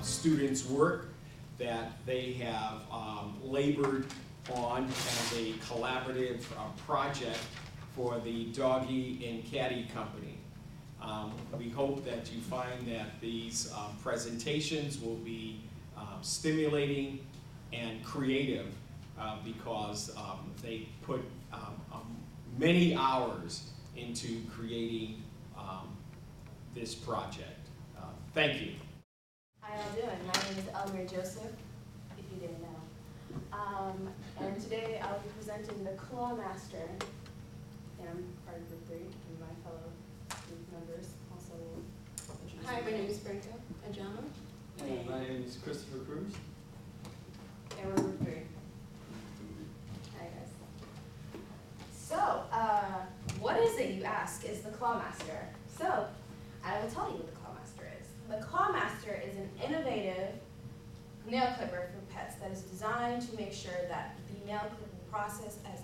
students' work that they have labored on as a collaborative project for the Doggy and Caddy Company. We hope that you find that these presentations will be stimulating and creative because they put many hours into creating this project. Thank you. How y'all doing? My name is Elmer Joseph, if you didn't know. And today I'll be presenting the Claw Master. And I'm part of group 3, and my fellow group members also will introduce Hi, my themselves. name is Brenda Ajama. And my name is Christopher Cruz. And we're group 3. Hi guys. So, what is it, you ask, is the Claw Master? So, I will tell you what the Claw Master is. The Claw Master is an innovative nail clipper for pets that is designed to make sure that the nail clipping process is as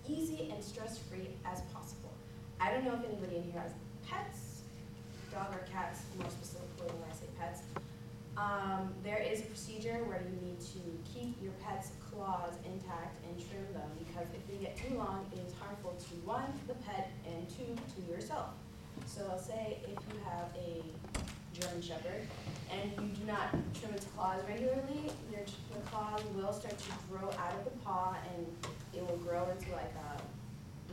easy and stress-free as possible. I don't know if anybody in here has pets, dog or cats, more specifically when I say pets. There is a procedure where you need to keep your pet's claws intact and trim them because if they get too long, it is harmful to 1, the pet, and 2, to yourself. So say if you have a German Shepherd and you do not trim its claws regularly, your claws will start to grow out of the paw and it will grow into like a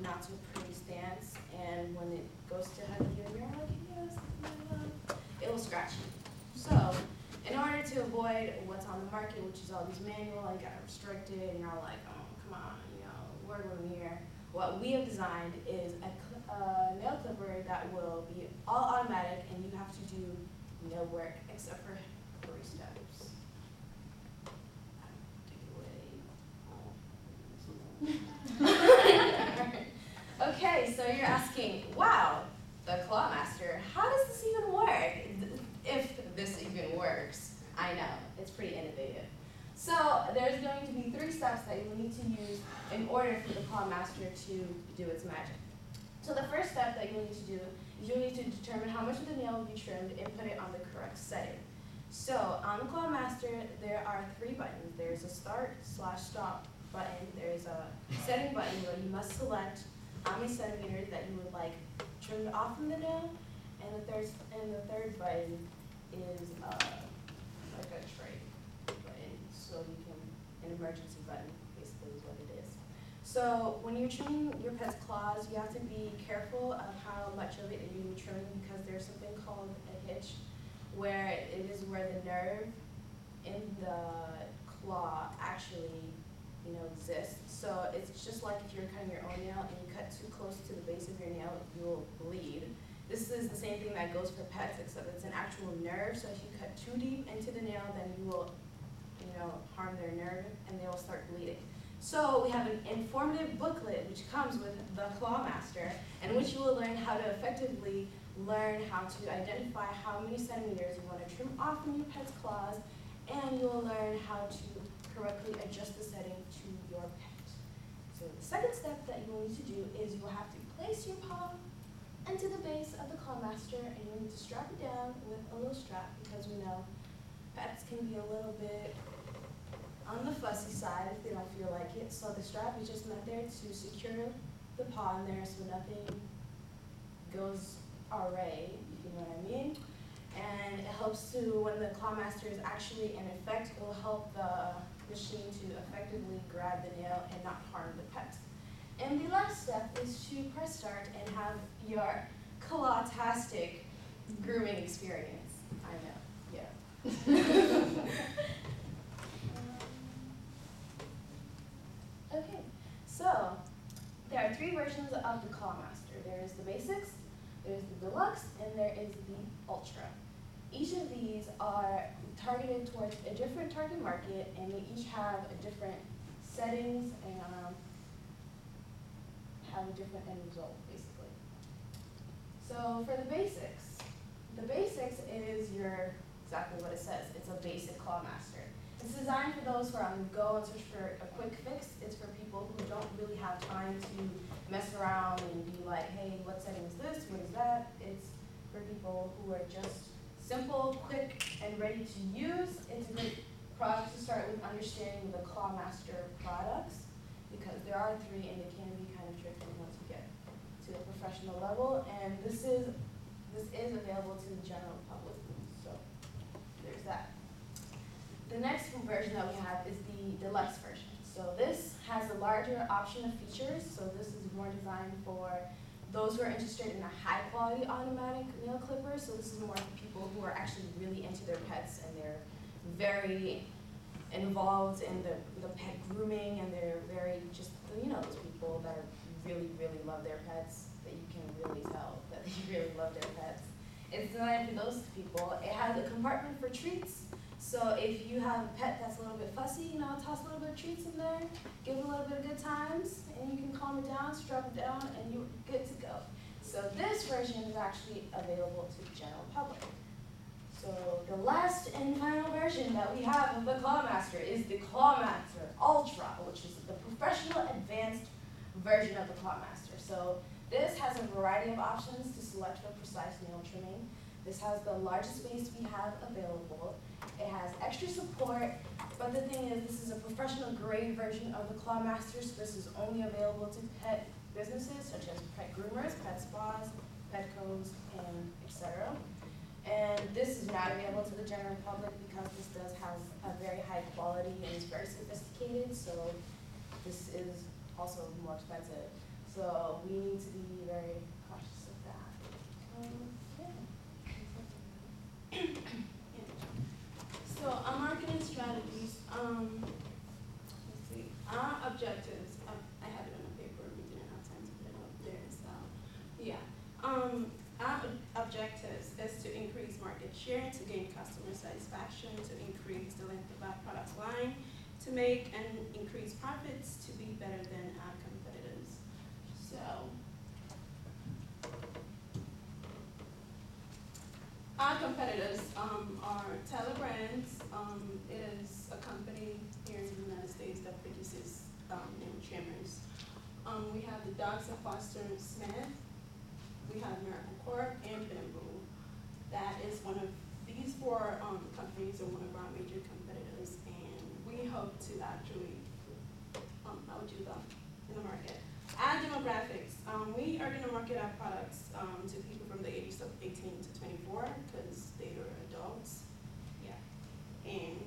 not so pretty stance, and when it goes to hug you and you're like, yes, it will scratch you. So in order to avoid what's on the market, which is all these manual and got restricted, and you're all like, oh, come on, you know, word with me here. What we have designed is a nail clipper that will be all automatic, and you have to do no work except for 3 steps. Take it away. Okay, so you're asking, wow, the Claw Master, how does this even work? If this even works. I know, it's pretty innovative. So there's going to be 3 steps that you will need to use in order for the Claw Master to do its magic. So the first step that you'll need to do is you'll need to determine how much of the nail will be trimmed and put it on the correct setting. So on the Claw Master, there are 3 buttons. There's a start/stop button. There's a setting button where you must select how many centimeters that you would like trimmed off from the nail, and the third button is like a tray button, so you can, an emergency button basically is what it is. So when you're trimming your pet's claws, you have to be careful of how much of it you're trimming because there's something called a hitch, where it is where the nerve in the claw actually, you know, exists. So it's just like if you're cutting your own nail and you cut too close to the base of your nail, you will bleed. This is the same thing that goes for pets, except it's an actual nerve. So if you cut too deep into the nail, then you will, you know, harm their nerve and they will start bleeding. So we have an informative booklet which comes with the Claw Master, in which you will learn how to effectively learn how to identify how many centimeters you want to trim off from your pet's claws, and you will learn how to correctly adjust the setting to your pet. So the second step that you will need to do is you will have to place your paw into the base of the Claw Master, and you need to strap it down with a little strap because we know pets can be a little bit on the fussy side if they don't feel like it. So the strap is just meant there to secure the paw in there so nothing goes awry, if you know what I mean. And it helps to, when the Claw Master is actually in effect, it will help the machine to effectively grab the nail and not harm the pet. And the last step is to press start and have your claw-tastic grooming experience. I know, yeah. Okay, so there are 3 versions of the Claw Master. There is the Basics, there's the Deluxe, and there is the Ultra. Each of these are targeted towards a different target market, and they each have a different settings and have a different end result, basically. So for the Basics is exactly what it says. It's a basic Claw Master. It's designed for those who are on the go and search for a quick fix. It's for people who don't really have time to mess around and be like, hey, what setting is this? What is that? It's for people who are just simple, quick, and ready to use. It's a great product to start with understanding the Clawmaster products, because there are 3 and they can be kind of tricky once you get to the professional level. And this is available to the general public. So there's that. The next version that we have is the deluxe version. So this has a larger option of features. So this is more designed for those who are interested in a high quality automatic nail clipper. So this is more for people who are actually really into their pets and they're very involved in the pet grooming, and they're very just, you know, those people that really, really love their pets, that you can really tell that they really love their pets. It's designed for those people. It has a compartment for treats. So if you have a pet that's a little bit fussy, you know, toss a little bit of treats in there, give it a little bit of good times, and you can calm it down, strap it down, and you're good to go. So this version is actually available to the general public. So the last and final version that we have of the Clawmaster is the Clawmaster Ultra, which is the professional advanced version of the Clawmaster. So this has a variety of options to select for precise nail trimming. This has the largest space we have available. It has extra support, but the thing is, this is a professional grade version of the Clawmaster, so this is only available to pet businesses such as pet groomers, pet spas, Petcos, and etc. And this is not available to the general public because this does have a very high quality and is very sophisticated, so this is also more expensive. So we need to be very cautious of that. So our marketing strategies, let's see, our objectives, I have it on the paper, we didn't have time to put it up there, so, yeah. Our objectives is to increase market share, to gain customer satisfaction, to increase the length of our product line, to make and increase profits, to be better than our competitors. So, our competitors are Telebrands. It is a company here in the United States that produces nail trimmers. We have the Dogs of Foster Smith. We have Miracle Corp and Bamboo. That is one of these 4 companies are one of our major competitors, and we hope to actually outdo them in the market. Our demographics, we are going to market our products to people from the ages of 18 to 24 because they are adults. Yeah. And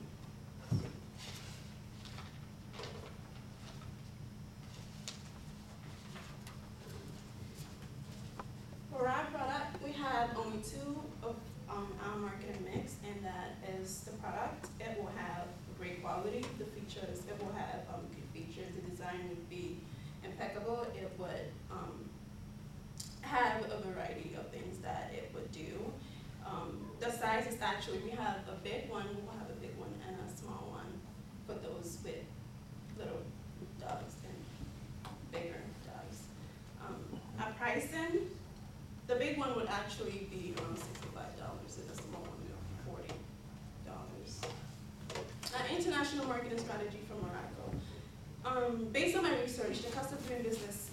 for our product, we have only 2 of our marketing mix, and that is the product. It will have great quality. The features, it will have good features. The design would be impeccable. It would have a variety of things that it would do. The size is actually, we have a big one, we'll have a big one and a small one for those with little dogs and bigger dogs. Our pricing, the big one would actually be $65, and the small one would be $40. Our international marketing strategy for Morocco. Based on my research, the cost of doing business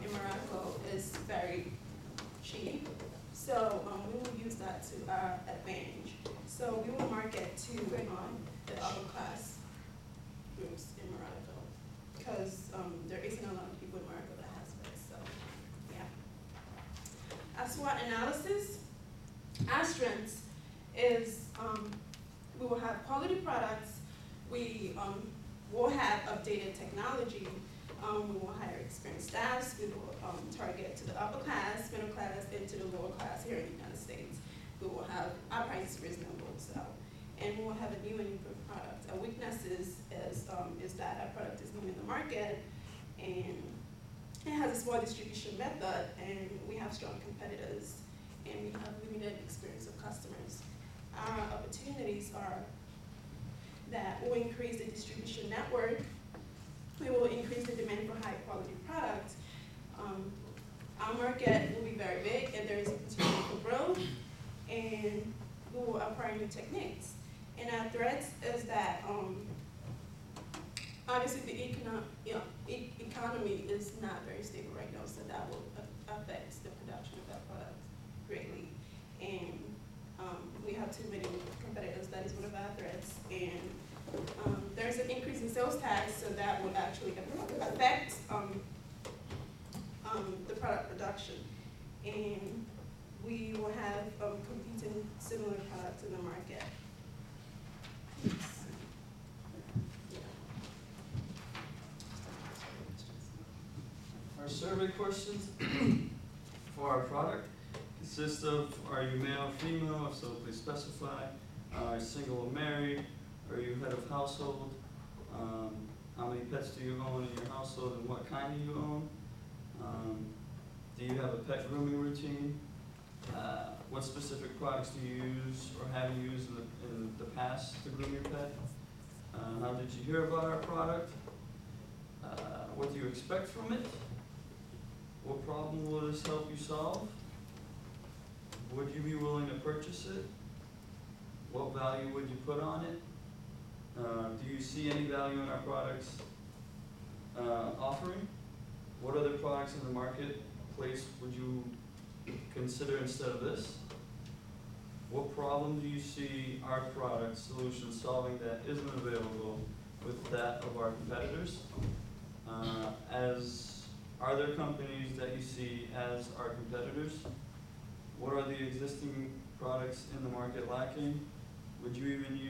in Morocco is very cheap. So we will use that to our advantage. So we will market to the upper class groups in Morocco because there isn't a lot of people in Morocco that has this. So yeah. As SWOT analysis, our strengths is we will have quality products. We will have updated technology. We will hire experienced staffs. We will target to the upper class, middle class, and to the lower class here in the United States. We will have our prices reasonable, so, and we will have a new and improved product. Our weaknesses is that our product is new in the market, and it has a small distribution method, and we have strong competitors, and we have limited experience of customers. Our opportunities are that we'll increase the distribution network. We will increase the demand for high quality products. Our market will be very big and there is opportunity for growth, and we will apply new techniques. And our threats is that obviously the economy is not very stable right now, so that will affect the production of that product greatly. And we have production. And we will have competing similar products in the market. Our survey questions for our product consist of, are you male or female? If so, please specify. Are you single or married? Are you head of household? How many pets do you own in your household and what kind do you own? Do you have a pet grooming routine? What specific products do you use or have you used in the past to groom your pet? How did you hear about our product? What do you expect from it? What problem will this help you solve? Would you be willing to purchase it? What value would you put on it? Do you see any value in our products offering? What other products in the marketplace would you consider instead of this? What problem do you see our product solution solving that isn't available with that of our competitors? Are there companies that you see as our competitors? What are the existing products in the market lacking? Would you even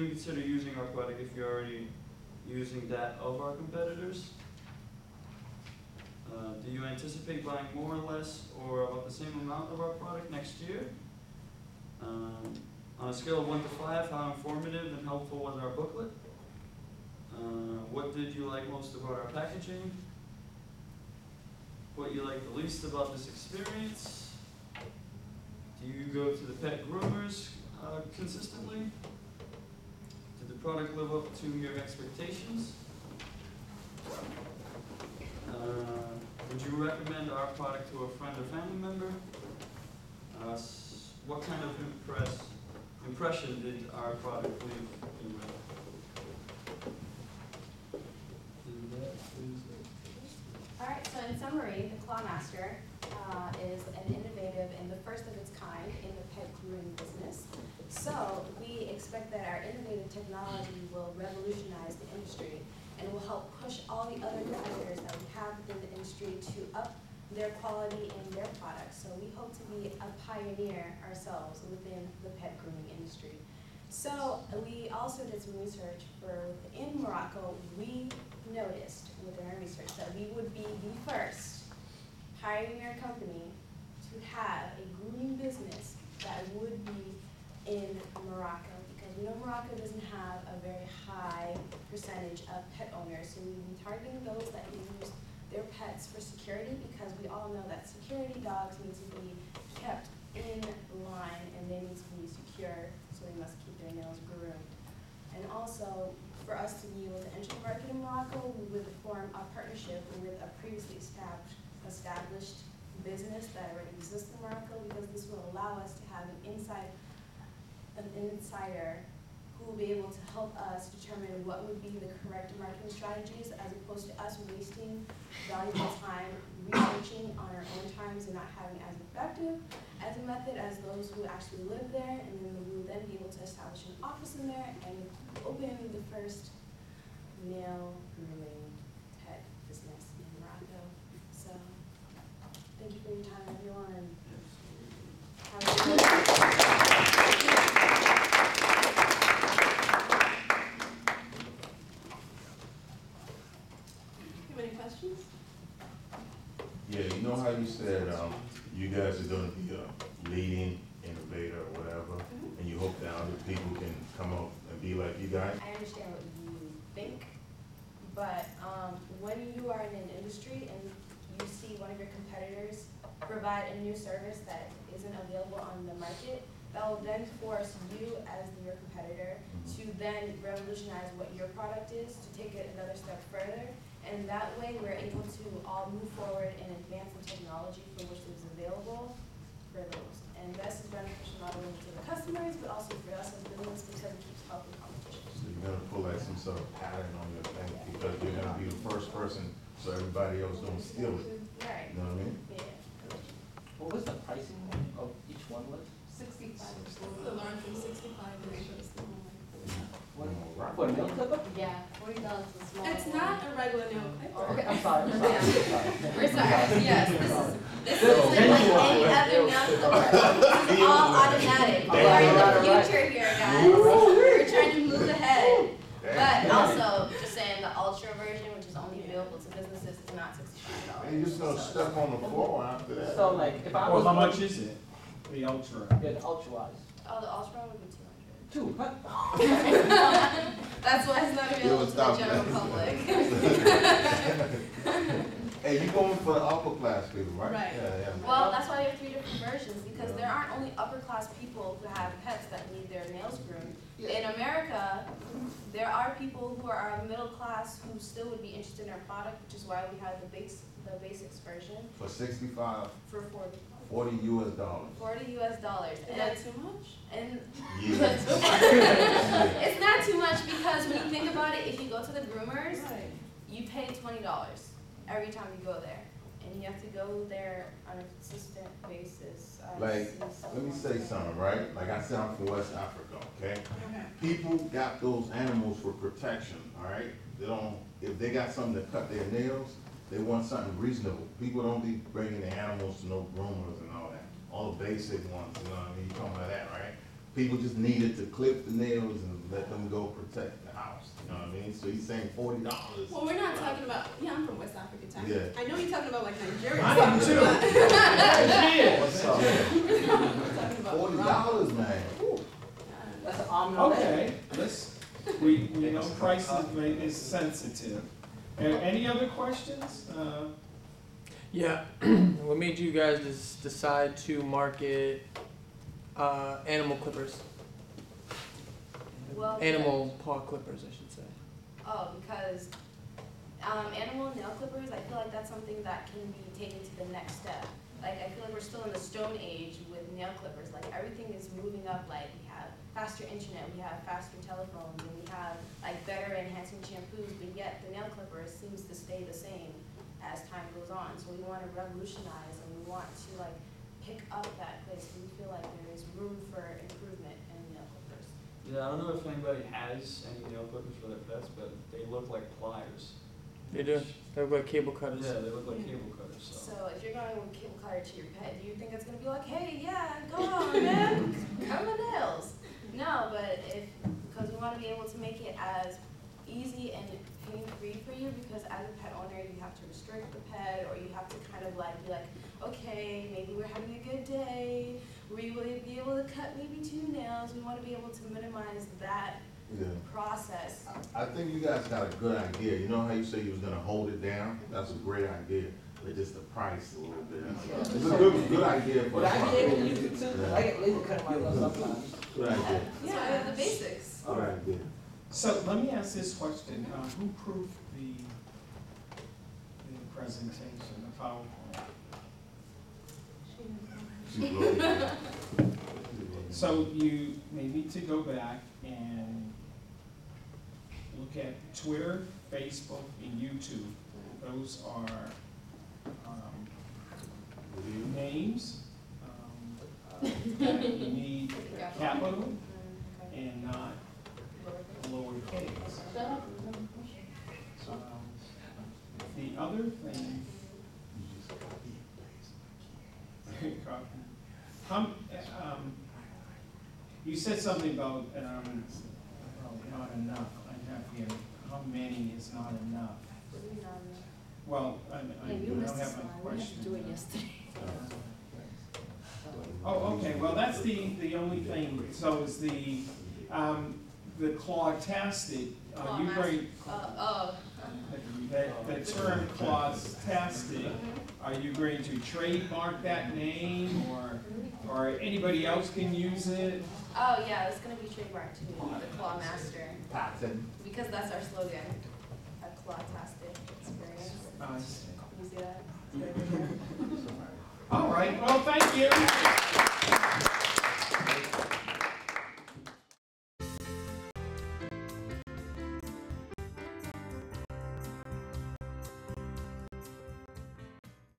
consider using our product if you're already using that of our competitors? Do you anticipate buying more or less or about the same amount of our product next year? On a scale of 1 to 5, how informative and helpful was our booklet? What did you like most about our packaging? What you like the least about this experience? Do you go to the pet groomers consistently? Did the product live up to your expectations? Would you recommend our product to a friend or family member? What kind of impression did our product leave you with? Alright, so in summary, the Clawmaster is an innovative and the first of its kind in the pet grooming business. So we expect that our innovative technology will revolutionize the industry and will help push all the other competitors that we have within the industry to up their quality and their products. So we hope to be a pioneer ourselves within the pet grooming industry. So we also did some research in Morocco. We noticed within our research that we would be the first pioneer company to have a grooming business that would be in Morocco, because we know Morocco doesn't have a very high percentage of pet owners. So we've been targeting those that use their pets for security, because we all know that security dogs need to be kept in line and they need to be secure, so they must keep their nails groomed. And also, for us to be able to enter the market in Morocco, we would form a partnership with a previously established business that already exists in Morocco, because this will allow us to have an insider who will be able to help us determine what would be the correct marketing strategies, as opposed to us wasting valuable time researching on our own times and not having as effective as a method as those who actually live there. And then we will then be able to establish an office in there and open the first nail grooming pet business in Morocco. So thank you for your time, everyone, and have a good day. Any questions? Yeah, you know how you said you guys are going to be a leading innovator or whatever, and you hope that other people can come up and be like you guys? I understand what you think, but when you are in an industry and you see one of your competitors provide a new service that isn't available on the market, that will then force you as your competitor to then revolutionize what your product is, to take it another step further. And that way we're able to all move forward and advance the technology for which is available for those. And this is beneficial not only to the customers, but also for us as business, because it keeps healthy competition. So you're going to pull like some sort of pattern on your thing, because you're going to be the first person, so everybody else don't steal it. Right. You know what I mean? Yeah. What was the pricing of each one was? 65. The learn from 65 to the What, Right. for a nail clipper? Yeah, $45 $40 is a small It's one. not a regular nail clipper. Okay, I'm sorry. We're sorry, yes, this So, isn't like any genuine. other nail clipper. This is all automatic. We're in the Right. future here, guys. We're trying to move ahead. But also, just saying, the Ultra version, which is only available to businesses, is not $65. And you're just gonna step on the floor after that. So like, if I Well, was. how much is it? The Ultra? Yeah, the ultra wise. Oh, the Ultra one would be $200. Two, what? That's why it's not available to the stop general that. public. Hey, you going for the upper class people, right? Right. Yeah, yeah. Well, that's why we have 3 different versions, because there aren't only upper class people who have pets that need their nails groomed. In America, there are people who are middle class who still would be interested in our product, which is why we have the basics version For 65, for $40. $40 US. $40. Is that too much? And Yeah. it's not too much because when you think about it, if you go to the groomers, Right. you pay $20 every time you go there. And you have to go there on a consistent basis. Like, let me say something, right? Like I said, I'm from West Africa, okay? Okay. People got those animals for protection, all right? They don't, if they got something to cut their nails, they want something reasonable. People don't be bringing their animals to no groomers and all that. All the basic ones, you know what I mean? You talking about that, right? People just needed to clip the nails and let them go protect the house, you know what I mean? So he's saying $40. Well, we're not talking about, yeah, I'm from West Africa, too. Yeah. I know you're talking about like Nigeria. I am too. Yeah. What's up? We're talking about $40, man. That's an arm and a leg. Okay, we know price is sensitive. Any other questions? Yeah, what made you guys decide to market animal clippers? Well, Animal paw clippers, I should say. Oh, because animal nail clippers, I feel like that's something that can be taken to the next step. Like, I feel like we're still in the stone age with nail clippers. Like, everything is moving up. Like, we have faster internet, we have faster telephones, and we have, like, better enhancing shampoos, but yet the nail clipper seems to stay the same as time goes on. So we want to revolutionize, and we want to, like, pick up that place. We feel like there is room for improvement in nail clippers. Yeah, I don't know if anybody has any nail clippers for their pets, but they look like pliers. They do. They look like cable cutters. Yeah, they look like cable cutters, so. So if you're going with cable cutter to your pet, do you think it's gonna be like, hey, yeah, go on, man, cut my nails? No, but because we want to be able to make it as easy and pain-free for you, because as a pet owner, you have to restrict the pet, or you have to kind of like be like, okay, maybe we're having a good day, we will be able to cut maybe 2 nails. We want to be able to minimize that Yeah. process. I think you guys got a good idea. You know how you say you was gonna hold it down? That's a great idea, but just the price a little bit. It's a good idea for Would a I be product. able to use it too? I get laser cutting my nails sometimes. Good idea. Yeah, the basics. Good idea. So let me ask this question, who proofed the presentation, the PowerPoint? She's really good. So you may need to go back and look at Twitter, Facebook, and YouTube. Those are names that you need capital and not lowercase. The other thing, you said something about not enough. I have here, how many is not enough? Well, I don't have my question. Oh, okay, well, that's the only thing, so is the clawtastic, you bring, the term clawtastic, are you going to trademark that name, or anybody else can use it? Oh yeah, it's gonna be trademarked too, the Claw Master, Patent. because that's our slogan, a clawtastic experience. I see. You see that? It's right there. All right, well, thank you.